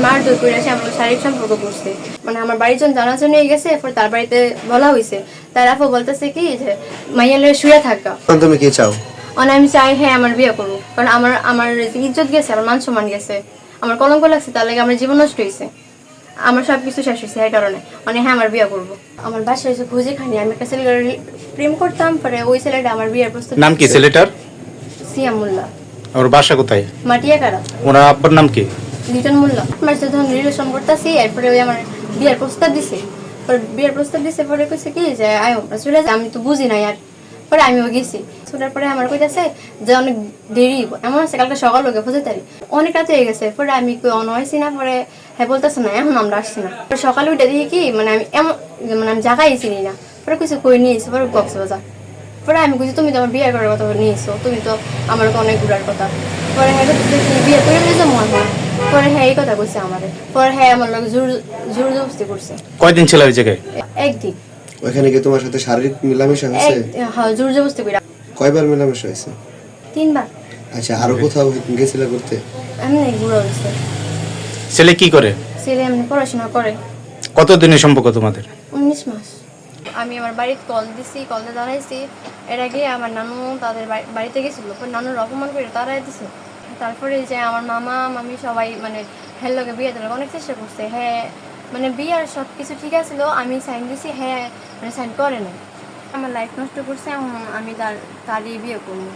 মারধর করে আসে, আমার শারীরিক সম্পর্ক করছে। মানে আমার বাড়ির জন জানাজা নিয়ে গেছে, এরপর তার বাড়িতে বলা হয়েছে, তার আপু বলতেছে কি যে মাইয়ালে শুয়ে থাকা। তুমি কি চাও? মানে আমি চাই হ্যাঁ আমার বিয়ে করবো, কারণ আমার আমার ইজ্জত গেছে, আমার মান সম্মান গেছে, আমার কলঙ্ক লাগছে, তার লাগে আমার জীবন নষ্ট হয়েছে, আমার সবকিছু শেষ হয়েছে এই কারণে। মানে হ্যাঁ আমার বিয়ে করবো। আমার বাসায় এসে খুঁজে খানি, আমি একটা ছেলের প্রেম করতাম, পরে ওই ছেলেটা আমার বিয়ের প্রস্তাব। নাম কি ছেলেটার? সিয়াম মোল্লা। ওর বাসা কোথায়? মাটিয়াকাড়া। ওনার আব্বার নাম কি? লিটন মোল্লা। আমার সাথে যখন রিলেশন করতেছি, এরপরে ওই আমার বিয়ের প্রস্তাব দিছে। পরে বিয়ের প্রস্তাব দিছে, পরে কইছে কি যে আয় চলে যা, আমি তো বুঝি নাই আর। পরে আমিও গেছি, ছুটার পরে আমার কইতাছে যে অনেক দেরি, এমন আছে কালকে সকাল লোকে বুঝে তারি অনেক রাত হয়ে গেছে। পরে আমি কই অন হয়েছি না, পরে হ্যাঁ বলতেছে না এখন আমরা আসছি না। পরে সকালে উঠে দেখি কি মানে আমি এমন মানে আমি জায়গায় চিনি না। পরে কিছু কই নিয়েছি, পরে কক্সবাজার। পরে আমি কইছি তুমি তো আমার বিয়ে করার কথা নিয়েছো, তুমি তো আমার অনেক ঘুরার কথা। পরে হ্যাঁ বিয়ে করে নিয়েছো মনে হয়। পরে হ্যাঁ এই কথা কইছে আমারে। পরে হ্যাঁ আমার লোক জোর জোর জবরদস্তি করছে। কয়দিন ছিল ওই জায়গায়? একদিন। ওখানে কি তোমার সাথে শারীরিক মেলামেশা হয়েছে? হ্যাঁ জোর জবরদস্তি কইরা। কয়বার মেলামেশা হয়েছে? 3 বার। আচ্ছা, আরো কোথাও গেছিলা করতে? এমনি ঘুরা হয়েছে। ছেলে কি করে? ছেলে এমনি পড়াশোনা করে। কতদিনের সম্পর্ক তোমাদের? 19 মাস। আমি আমার বাড়িতে কল দিছি, কলটা জানাইছি। এর আগে আমার নানু তাদের বাড়িতে গেছিল, নানুর অপমান করে তারাই দিছে। তারপরে যে আমার মামা মামি সবাই মানে হ্যাঁ লোকে বিয়ে দেওয়ার অনেক চেষ্টা করছে। হ্যাঁ মানে বিয়ার সব কিছু ঠিক আছিল, আমি সাইন দিছি, হ্যাঁ মানে সাইন করে না। আমার লাইফ নষ্ট করছে, আমি তারই বিয়ে করবো।